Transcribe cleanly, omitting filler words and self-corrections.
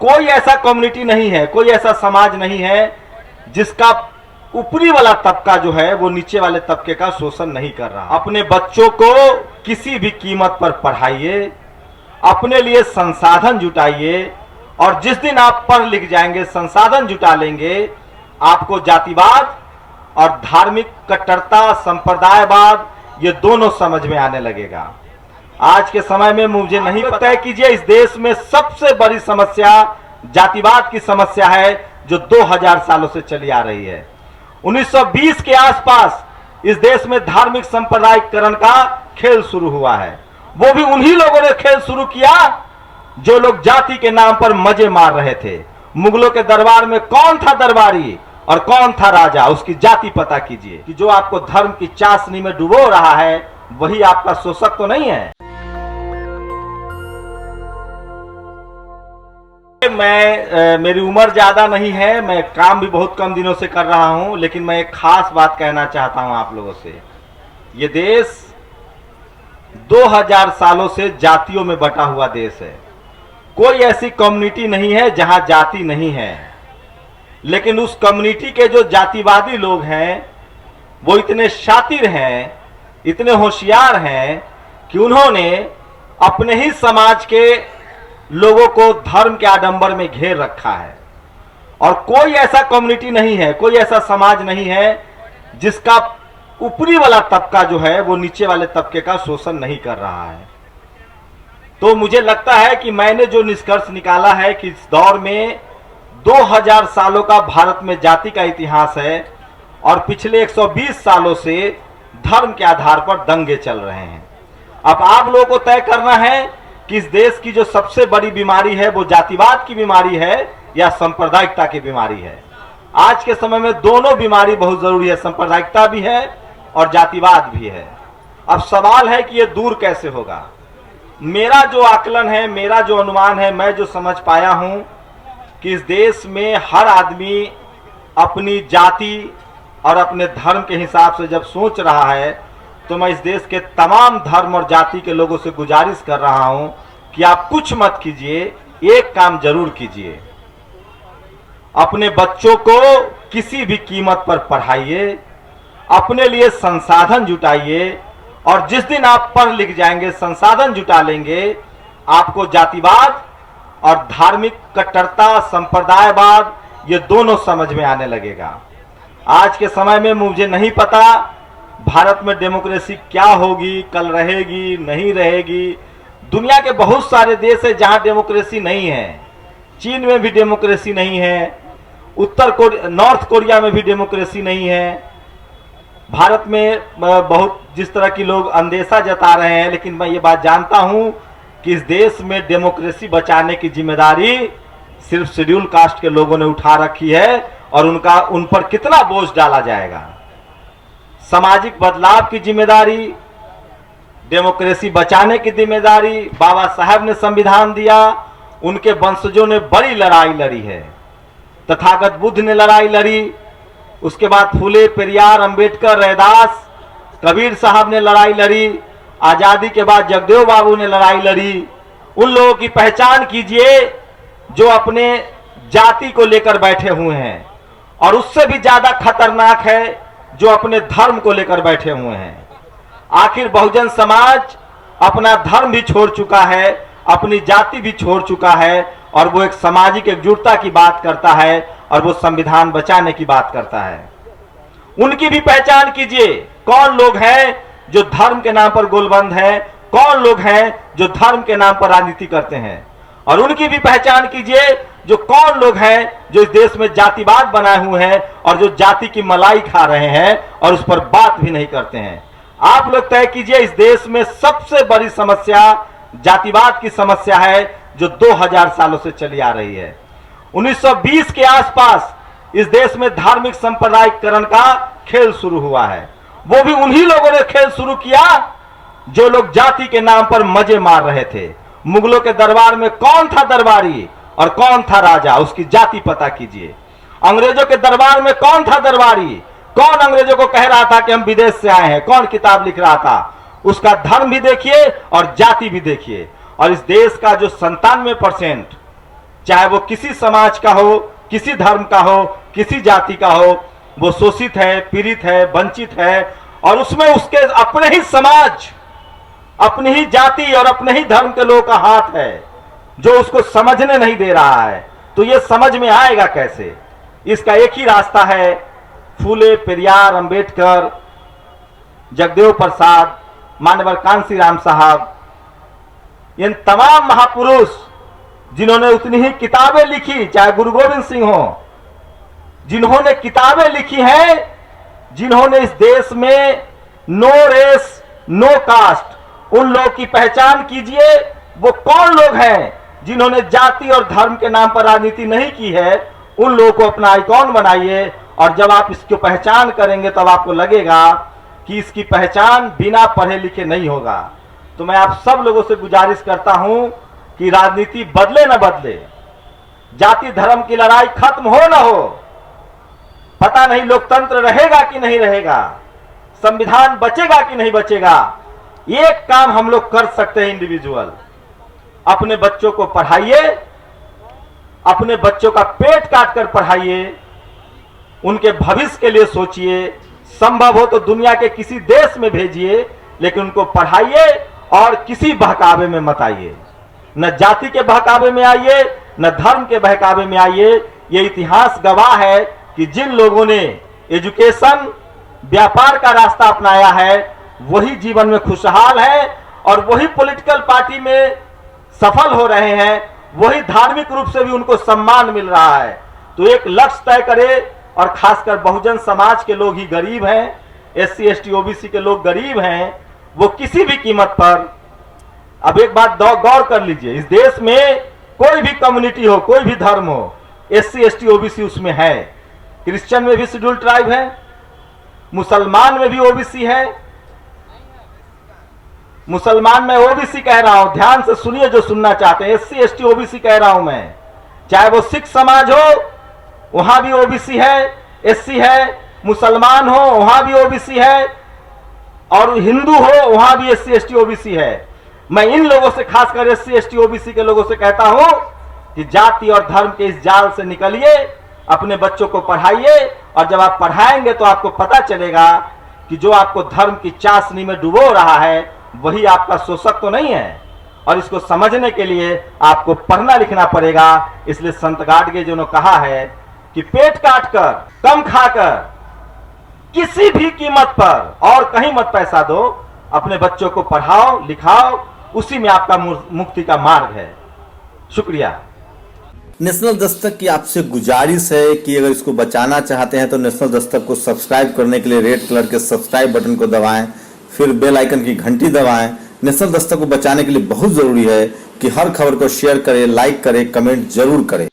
कोई ऐसा कम्युनिटी नहीं है, कोई ऐसा समाज नहीं है जिसका ऊपरी वाला तबका जो है वो नीचे वाले तबके का शोषण नहीं कर रहा। अपने बच्चों को किसी भी कीमत पर पढ़ाइए, अपने लिए संसाधन जुटाइए, और जिस दिन आप पढ़ लिख जाएंगे, संसाधन जुटा लेंगे, आपको जातिवाद और धार्मिक कट्टरता, संप्रदायवाद, ये दोनों समझ में आने लगेगा। आज के समय में मुझे नहीं पता है कीजिए, इस देश में सबसे बड़ी समस्या जातिवाद की समस्या है जो 2000 सालों से चली आ रही है। 1920 के आसपास इस देश में धार्मिक सांप्रदायिकरण का खेल शुरू हुआ है। वो भी उन्हीं लोगों ने खेल शुरू किया जो लोग जाति के नाम पर मजे मार रहे थे। मुगलों के दरबार में कौन था दरबारी और कौन था राजा, उसकी जाति पता कीजिए। कि जो आपको धर्म की चाशनी में डुबो रहा है वही आपका शोषक तो नहीं है। मेरी उम्र ज्यादा नहीं है, मैं काम भी बहुत कम दिनों से कर रहा हूं, लेकिन मैं एक खास बात कहना चाहता हूं आप लोगों से। ये देश 2000 सालों से जातियों में बटा हुआ देश है। कोई ऐसी कम्युनिटी नहीं है जहां जाति नहीं है, लेकिन उस कम्युनिटी के जो जातिवादी लोग हैं वो इतने शातिर हैं, इतने होशियार हैं कि उन्होंने अपने ही समाज के लोगों को धर्म के आडंबर में घेर रखा है। और कोई ऐसा कम्युनिटी नहीं है, कोई ऐसा समाज नहीं है जिसका ऊपरी वाला तबका जो है वो नीचे वाले तबके का शोषण नहीं कर रहा है। तो मुझे लगता है कि मैंने जो निष्कर्ष निकाला है कि इस दौर में 2000 सालों का भारत में जाति का इतिहास है और पिछले 120 सालों से धर्म के आधार पर दंगे चल रहे हैं। अब आप लोगों को तय करना है कि इस देश की जो सबसे बड़ी बीमारी है वो जातिवाद की बीमारी है या सांप्रदायिकता की बीमारी है। आज के समय में दोनों बीमारी बहुत जरूरी है, सांप्रदायिकता भी है और जातिवाद भी है। अब सवाल है कि ये दूर कैसे होगा। मेरा जो आकलन है, मेरा जो अनुमान है, मैं जो समझ पाया हूं कि इस देश में हर आदमी अपनी जाति और अपने धर्म के हिसाब से जब सोच रहा है, तो मैं इस देश के तमाम धर्म और जाति के लोगों से गुजारिश कर रहा हूं कि आप कुछ मत कीजिए, एक काम जरूर कीजिए। अपने बच्चों को किसी भी कीमत पर पढ़ाइए, अपने लिए संसाधन जुटाइए, और जिस दिन आप पढ़ लिख जाएंगे, संसाधन जुटा लेंगे, आपको जातिवाद और धार्मिक कट्टरता, संप्रदायवाद, ये दोनों समझ में आने लगेगा। आज के समय में मुझे नहीं पता भारत में डेमोक्रेसी क्या होगी, कल रहेगी नहीं रहेगी। दुनिया के बहुत सारे देश है जहां डेमोक्रेसी नहीं है। चीन में भी डेमोक्रेसी नहीं है, नॉर्थ कोरिया में भी डेमोक्रेसी नहीं है। भारत में बहुत जिस तरह की लोग अंदेशा जता रहे हैं, लेकिन मैं ये बात जानता हूं कि इस देश में डेमोक्रेसी बचाने की जिम्मेदारी सिर्फ शेड्यूल कास्ट के लोगों ने उठा रखी है, और उन पर कितना बोझ डाला जाएगा। सामाजिक बदलाव की जिम्मेदारी, डेमोक्रेसी बचाने की जिम्मेदारी बाबा साहब ने संविधान दिया, उनके वंशजों ने बड़ी लड़ाई लड़ी है। तथागत बुद्ध ने लड़ाई लड़ी, उसके बाद फूले, पेरियार, अंबेडकर, रैदास, कबीर साहब ने लड़ाई लड़ी, आजादी के बाद जगदेव बाबू ने लड़ाई लड़ी। उन लोगों की पहचान कीजिए जो अपने जाति को लेकर बैठे हुए हैं, और उससे भी ज्यादा खतरनाक है जो अपने धर्म को लेकर बैठे हुए हैं। आखिर बहुजन समाज अपना धर्म भी छोड़ चुका है, अपनी जाति भी छोड़ चुका है, और वो एक सामाजिक एकजुटता की बात करता है, और वो संविधान बचाने की बात करता है। उनकी भी पहचान कीजिए, कौन लोग हैं जो धर्म के नाम पर गोलबंद हैं, कौन लोग हैं जो धर्म के नाम पर राजनीति करते हैं, और उनकी भी पहचान कीजिए जो कौन लोग हैं जो इस देश में जातिवाद बनाए हुए हैं और जो जाति की मलाई खा रहे हैं और उस पर बात भी नहीं करते हैं। आप लोग तय कीजिए, इस देश में सबसे बड़ी समस्या जातिवाद की समस्या है जो 2000 सालों से चली आ रही है। 1920 के आसपास इस देश में धार्मिक सांप्रदायिकरण का खेल शुरू हुआ है। वो भी उन्हीं लोगों ने खेल शुरू किया जो लोग जाति के नाम पर मजे मार रहे थे। मुगलों के दरबार में कौन था दरबारी और कौन था राजा, उसकी जाति पता कीजिए। अंग्रेजों के दरबार में कौन था दरबारी, कौन अंग्रेजों को कह रहा था कि हम विदेश से आए हैं, कौन किताब लिख रहा था, उसका धर्म भी देखिए और जाति भी देखिए। और इस देश का जो 97% चाहे वो किसी समाज का हो, किसी धर्म का हो, किसी जाति का हो, वो शोषित है, पीड़ित है, वंचित है, और उसमें उसके अपने ही समाज, अपनी ही जाति और अपने ही धर्म के लोगों का हाथ है जो उसको समझने नहीं दे रहा है। तो ये समझ में आएगा कैसे? इसका एक ही रास्ता है, फूले, पेरियार, अंबेडकर, जगदेव प्रसाद, मानवर कांसी राम साहब, इन तमाम महापुरुष जिन्होंने उतनी ही किताबें लिखी, चाहे गुरु गोविंद सिंह हो, जिन्होंने किताबें लिखी हैं, जिन्होंने इस देश में नो रेस नो कास्ट, उन लोगों की पहचान कीजिए। वो कौन लोग हैं जिन्होंने जाति और धर्म के नाम पर राजनीति नहीं की है? उन लोगों को अपना आइकॉन बनाइए, और जब आप इसको पहचान करेंगे तब आपको लगेगा कि इसकी पहचान बिना पढ़े लिखे नहीं होगा। तो मैं आप सब लोगों से गुजारिश करता हूं कि राजनीति बदले न बदले, जाति धर्म की लड़ाई खत्म हो न हो, पता नहीं लोकतंत्र रहेगा कि नहीं रहेगा, संविधान बचेगा कि नहीं बचेगा। एक काम हम लोग कर सकते हैं इंडिविजुअल, अपने बच्चों को पढ़ाइए, अपने बच्चों का पेट काट कर पढ़ाइए, उनके भविष्य के लिए सोचिए, संभव हो तो दुनिया के किसी देश में भेजिए, लेकिन उनको पढ़ाइए और किसी बहकावे में मत आइए, न जाति के बहकावे में आइए, न धर्म के बहकावे में आइए। ये इतिहास गवाह है कि जिन लोगों ने एजुकेशन, व्यापार का रास्ता अपनाया है, वही जीवन में खुशहाल है और वही पॉलिटिकल पार्टी में सफल हो रहे हैं, वही धार्मिक रूप से भी उनको सम्मान मिल रहा है। तो एक लक्ष्य तय करे, और खासकर बहुजन समाज के लोग ही गरीब हैं, SC ST OBC के लोग गरीब हैं, वो किसी भी कीमत पर। अब एक बात गौर कर लीजिए, इस देश में कोई भी कम्युनिटी हो, कोई भी धर्म हो, SC ST OBC उसमें है। क्रिश्चियन में भी शेड्यूल ट्राइब है, मुसलमान में भी OBC है। मुसलमान में OBC कह रहा हूं, ध्यान से सुनिए जो सुनना चाहते हैं, SC ST OBC कह रहा हूं मैं। चाहे वो सिख समाज हो, वहां भी OBC है, SC है, मुसलमान हो वहां भी OBC है, और हिंदू हो वहां भी SC ST OBC है। मैं इन लोगों से, खासकर SC ST OBC के लोगों से कहता हूं कि जाति और धर्म के इस जाल से निकलिए, अपने बच्चों को पढ़ाइए, और जब आप पढ़ाएंगे तो आपको पता चलेगा कि जो आपको धर्म की चाशनी में डुबो रहा है वही आपका शोषक तो नहीं है। और इसको समझने के लिए आपको पढ़ना लिखना पड़ेगा। इसलिए संत गाडगे जी ने कहा है कि पेट काट कर, कम खाकर, किसी भी कीमत पर और कहीं मत पैसा दो, अपने बच्चों को पढ़ाओ लिखाओ, उसी में आपका मुक्ति का मार्ग है। शुक्रिया। नेशनल दस्तक की आपसे गुजारिश है कि अगर इसको बचाना चाहते हैं तो नेशनल दस्तक को सब्सक्राइब करने के लिए रेड कलर के सब्सक्राइब बटन को दबाएं, फिर बेल आइकन की घंटी दबाएं। नेशनल दस्तक को बचाने के लिए बहुत जरूरी है कि हर खबर को शेयर करें, लाइक करें, कमेंट जरूर करें।